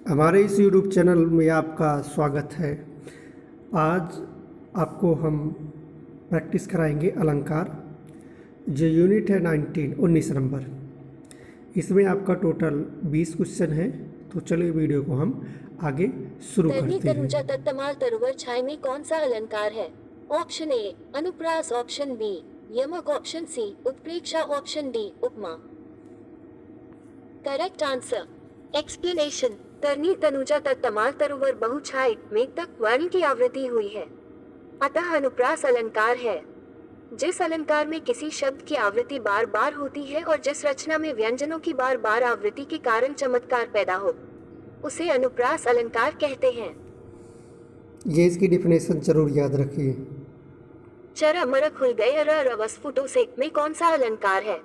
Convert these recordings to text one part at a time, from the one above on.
हमारे इस YouTube channel में आपका स्वागत है। आज आपको हम प्रैक्टिस कराएंगे अलंकार। जो यूनिट है 19 नंबर। इसमें आपका टोटल 20 क्वेश्चन है। तो चलिए वीडियो को हम आगे शुरू तरनी करते हैं। तनुजा तत्तमाल तरुवर छाय में कौन सा अलंकार है? ऑप्शन ए अनुप्रास, ऑप्शन बी यमक, ऑप्शन सी उत्प्रेक्षा, ऑप्शन डी उपमा। Correct answer. एक्सप्लेनेशन। तरनी तनुजा तत्तमाल तरुवर बहुछाय में तक वर्ण की आवृत्ति हुई है, अतः अनुप्रास अलंकार है। जिस अलंकार में किसी शब्द की आवृत्ति बार बार होती है और जिस रचना में व्यंजनों की बार बार आवृत्ति के कारण चमत्कार पैदा हो, उसे अनुप्रास अलंकार कहते हैं। ये इसकी डिफिनेशन जरूर याद रखिए। चर अमर खुल गए रवस्फुटो से में कौन सा अलंकार है?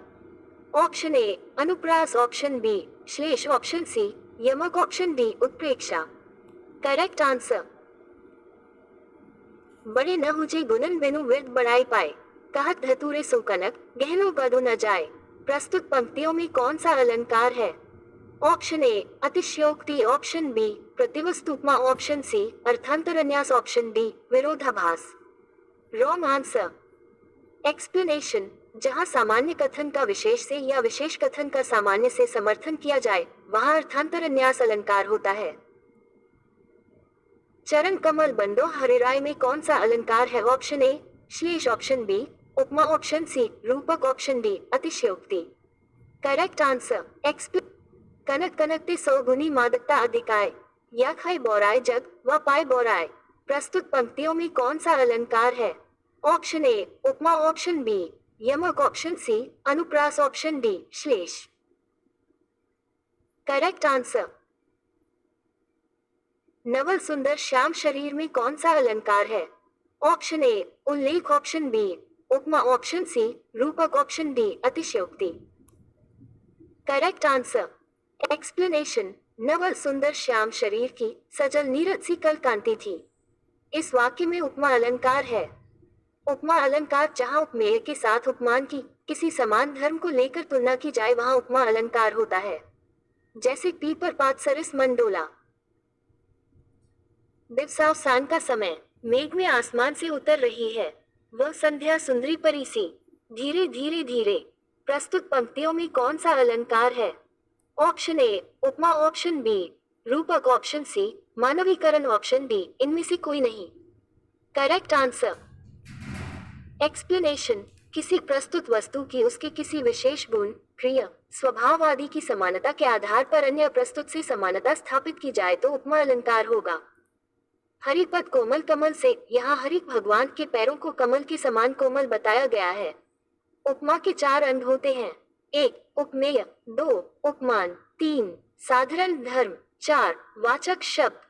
ऑप्शन ए अनुप्रास, ऑप्शन बी श्लेष, ऑप्शन सी यमक, ऑप्शन डी उत्प्रेक्षा। Correct answer. बड़े न हुजे गुणन बिनु विरद बढ़ाई पाए, कहत धतुरे सुकनक गहनो गदो न जाए। प्रस्तुत पंक्तियों में कौन सा अलंकार है? ऑप्शन ए अतिशयोक्ति, ऑप्शन बी प्रतिवस्तुपमा, ऑप्शन सी अर्थांतरन्यास, ऑप्शन डी विरोधाभास। Wrong answer. एक्सप्लेनेशन। जहां सामान्य कथन का विशेष से या विशेष कथन का सामान्य से समर्थन किया जाए, वहां अर्थांतरन्यास अलंकार होता है। चरण कमल बंदो हरिराय में कौन सा अलंकार है? ऑप्शन ए श्लेष, ऑप्शन बी उपमा, ऑप्शन सी रूपक, ऑप्शन डी अतिशयोक्ति। Correct answer. कनक कनकते सौगुनी मादकता अधिकाय, या खाई बोराय जग व पाए बोराय। प्रस्तुत पंक्तियों में कौन सा अलंकार है? ऑप्शन ए उपमा, ऑप्शन बी यमक, ऑप्शन सी अनुप्रास, ऑप्शन डी श्लेष। Correct answer. नवल सुंदर श्याम शरीर में कौन सा अलंकार है? ऑप्शन ए उल्लेख, ऑप्शन बी उपमा, ऑप्शन सी रूपक, ऑप्शन डी अतिशयोक्ति। Correct answer. एक्सप्लेनेशन। नवल सुंदर श्याम शरीर की सजल नीरज सी कल कांति थी। इस वाक्य में उपमा अलंकार है। उपमा अलंकार जहां उपमेय के साथ उपमान की किसी समान धर्म को लेकर तुलना की जाए, वहां उपमा अलंकार होता है। जैसे पीपर पात सरिस मंडोला। दिवसावसान का समय, मेघ में आसमान से उतर रही है, वह संध्या सुंदरी परी सी धीरे धीरे धीरे। प्रस्तुत पंक्तियों में कौन सा अलंकार है? ऑप्शन ए उपमा, ऑप्शन बी रूपक, ऑप्शन सी मानवीकरण, ऑप्शन डी इनमें से कोई नहीं। Correct answer. एक्सप्लेनेशन। किसी प्रस्तुत वस्तु की उसके किसी विशेष गुण, क्रिया, स्वभाव आदि की समानता के आधार पर अन्य प्रस्तुत से समानता स्थापित की जाए तो उपमा अलंकार होगा। हरिपद कोमल कमल से, यहाँ हरि भगवान के पैरों को कमल के समान कोमल बताया गया है। उपमा के 4 अंग होते हैं। 1 उपमेय, 2 उपमान, 3 साधारण धर्म, 4 वाचक शब्द।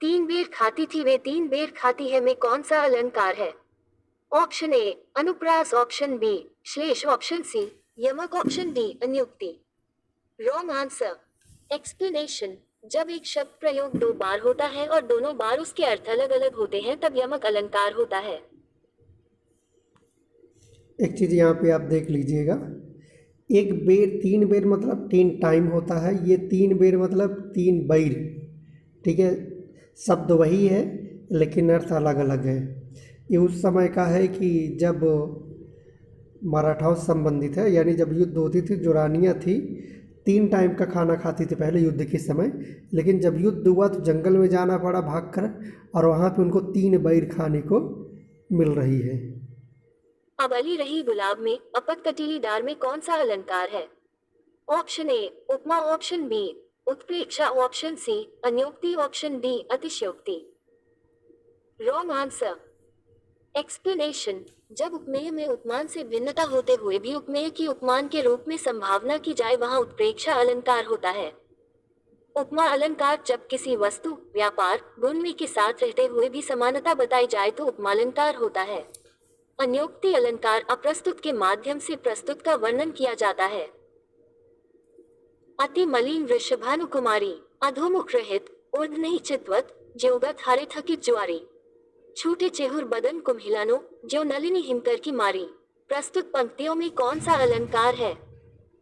3 बेर खाती थी वे 3 बेर खाती है में कौन सा अलंकार है? ऑप्शन ए अनुप्रास, ऑप्शन बी श्लेष, ऑप्शन सी यमक, ऑप्शन डी अनुक्ति। Wrong answer. एक्सप्लेनेशन। जब एक शब्द प्रयोग 2 बार होता है और दोनों बार उसके अर्थ अलग अलग होते हैं, तब यमक अलंकार होता है। एक चीज़ यहाँ पे आप देख लीजिएगा। एक बेर 3 बेर मतलब 3 टाइम होता है। ये 3 बेर मतलब 3 बैर। ठीक है, शब्द वही है लेकिन अर्थ अलग अलग है। ये उस समय का है कि जब मराठाओं से संबंधित है, यानी जब युद्ध होती थी जो रानियाँ थी 3 टाइम का खाना खाती थी पहले युद्ध के समय, लेकिन जब युद्ध हुआ तो जंगल में जाना पड़ा भाग कर, और वहाँ पे उनको 3 बैर खाने को मिल रही है। अब अली रही गुलाब में अपत कटीली डार में कौन सा अलंकार है? ऑप्शन ए उपमा, ऑप्शन बी उत्प्रेक्षा, ऑप्शन सी अन्योक्ति, ऑप्शन डी अतिशयोक्ति। Wrong answer. एक्सप्लेनेशन। जब उपमेय में उपमान से भिन्नता होते हुए भी उपमेय की उपमान के रूप में संभावना की जाए, वहां उत्प्रेक्षा अलंकार होता है। उपमा अलंकार जब किसी वस्तु, व्यापार, गुण में के साथ रहते हुए भी समानता बताई जाए तो उपमालंकार होता है। अन्योक्ति अलंकार अप्रस्तुत के माध्यम से प्रस्तुत का वर्णन किया जाता है। अति मलिन वृषभानुकुमारी, अधोमुख रहित, उर्ध नहीं चितवत, ज्योगत हारे थकित ज्वारी। छूटे चेहुर बदन कुम्हिलानो, ज्यो नलिनी हिमकर की मारी। प्रस्तुत पंक्तियों में कौन सा अलंकार है?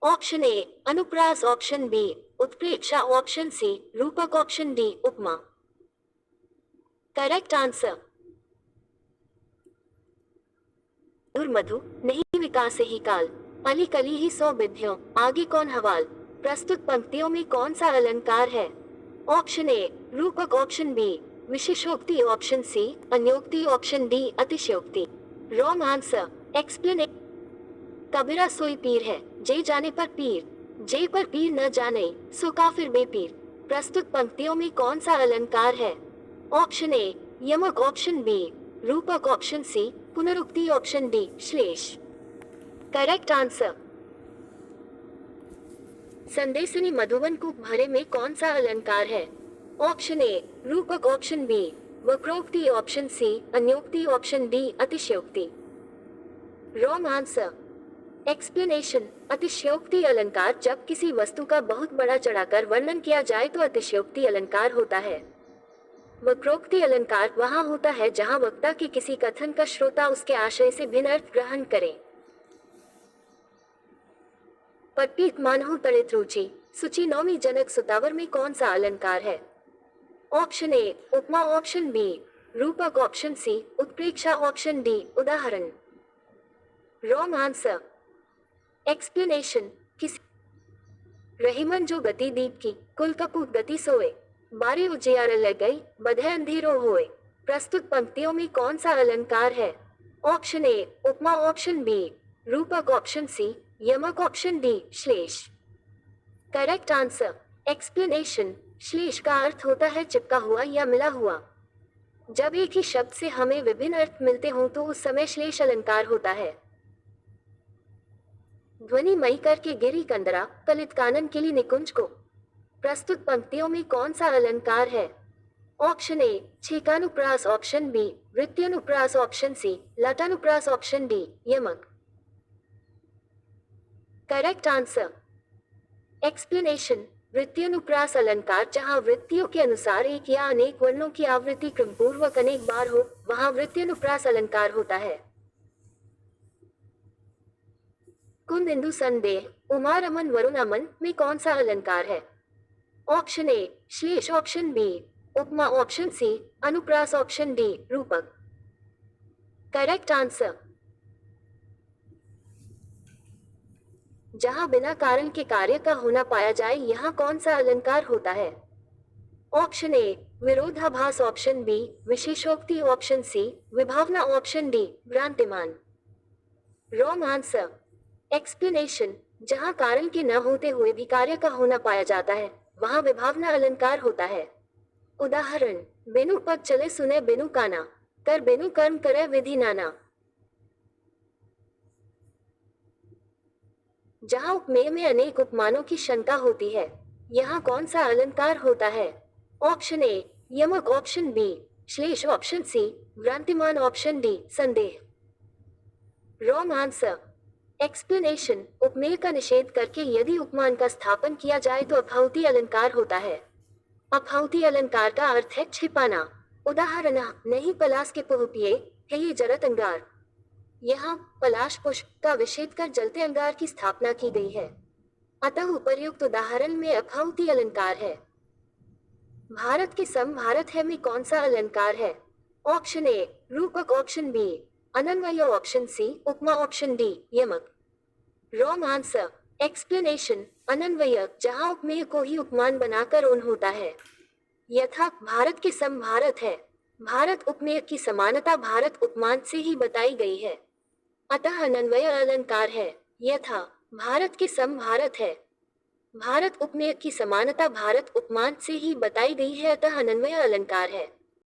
ऑप्शन ए अनुप्रास, ऑप्शन बी उत्प्रेक्षा ऑप्शन सी, रूपक ऑप्शन डी, उपमा। Correct answer. मधु नहीं विकास ही काल, अली कली ही सौ विद्यों, आगे कौन हवाल। प्रस्तुत पंक्तियों में कौन सा अलंकार है? ऑप्शन ए रूपक, ऑप्शन बी विशेषोक्ति, ऑप्शन सी अन्योक्ति, ऑप्शन डी अतिशयोक्ति। Wrong answer. एक्सप्लेन। कबीरा सोई पीर है, जे जाने पर पीर, जे पर पीर न जाने सो काफिर बेपीर। प्रस्तुत पंक्तियों में कौन सा अलंकार है? ऑप्शन ए यमक, ऑप्शन बी रूपक, ऑप्शन सी पुनरुक्ति, ऑप्शन डी श्लेष। Correct answer. संदेशनी मधुवन को भरे में कौन सा अलंकार है? ऑप्शन ए रूपक, ऑप्शन बी वक्रोक्ति, ऑप्शन सी अन्योक्ति, ऑप्शन डी अतिशयोक्ति। Wrong answer. एक्सप्लेनेशन। अतिशयोक्ति अलंकार जब किसी वस्तु का बहुत बड़ा चढ़ाकर वर्णन किया जाए तो अतिशयोक्ति अलंकार होता है। वक्रोक्ति अलंकार वहां होता है जहां वक्ता के किसी कथन का श्रोता उसके आशय से भिन्न अर्थ ग्रहण करे। पट्पीत मानहु तड़ित रुचि, सुचि नौमी जनक सुतावर में कौन सा अलंकार है? ऑप्शन ए उपमा, ऑप्शन बी रूपक, ऑप्शन सी उत्प्रेक्षा, ऑप्शन डी उदाहरण। Wrong answer. एक्सप्लेनेशन। किसी रहीमन जो गति दीप की, कुल कपूत गति सोए, बारे उजियार लग गई, बधे अंधेरो होए। प्रस्तुत पंक्तियों में कौन सा अलंकार है? ऑप्शन ए उपमा, ऑप्शन बी रूपक, ऑप्शन सी यमक, ऑप्शन डी श्लेष। Correct answer. एक्सप्लेनेशन। श्लेष का अर्थ होता है चिपका हुआ या मिला हुआ। जब एक ही शब्द से हमें विभिन्न अर्थ मिलते हों तो उस समय श्लेष अलंकार होता है। ध्वनि मई करके गिरी कंदरा, कलित कानन किली निकुंज को। प्रस्तुत पंक्तियों में कौन सा अलंकार है? ऑप्शन ए छेकानुप्रास, ऑप्शन बी वृत्त्यनुप्रास, ऑप्शन सी लटानुप्रास, ऑप्शन डी यमक। Correct answer. एक्सप्लेनेशन। वृत्त्यनुप्रास अलंकार जहां वृत्तियों के अनुसार एक या अनेक वर्णों की आवृत्ति क्रमपूर्वक अनेक बार हो, वहां वृत्त्यनुप्रास अलंकार होता है। कुंद इंदु संदेह, उमा रमन वरुण अमन में कौन सा अलंकार है? ऑप्शन ए श्लेष, ऑप्शन बी उपमा, ऑप्शन सी अनुप्रास, ऑप्शन डी रूपक। Correct answer. जहां बिना कारण के कार्य का होना पाया जाए यहाँ कौन सा अलंकार होता है? ऑप्शन ए विरोधाभास, ऑप्शन बी विशेषोक्ति, ऑप्शन सी विभावना, ऑप्शन डी भ्रांतिमान। Wrong answer. एक्सप्लेनेशन। जहां कारण के न होते हुए भी कार्य का होना पाया जाता है वहां विभावना अलंकार होता है। उदाहरण। बिनु पग चले सुने बिनु काना, कर बिनु कर्म करे विधि नाना। जहां उपमेय में अनेक उपमानों की शंका होती है यहाँ कौन सा अलंकार होता है? ऑप्शन ए यमक, ऑप्शन बी श्लेष, ऑप्शन सी भ्रांतिमान, ऑप्शन डी संदेह। Wrong answer. एक्सप्लेनेशन। उपमेय का निषेध करके यदि उपमान का स्थापन किया जाए तो अपहौती अलंकार होता है। अपहौती अलंकार का अर्थ है छिपाना। उदाहरण। नहीं पलास के पुह पिए है ये जरत अंगार। यहाँ पलाश पुष्प का विच्छेद कर जलते अंगार की स्थापना की गई है, अतः उपर्युक्त उदाहरण में अपहौती अलंकार है। भारत के सम भारत है में कौन सा अलंकार है? ऑप्शन ए रूपक, ऑप्शन बी अनन्वय, ऑप्शन सी उपमा, ऑप्शन डी यमक। Wrong answer. एक्सप्लेनेशन। अनन्वय जहां उपमेय को ही उपमान बनाकर उन होता है। यथा भारत के सम भारत है, भारत उपमेय की समानता भारत उपमान से ही बताई गई है, अतः अनन्वय अलंकार है। यथा भारत के सम भारत है, भारत उपमेय की समानता भारत उपमान से ही बताई गई है, अतः अनन्वय अलंकार है।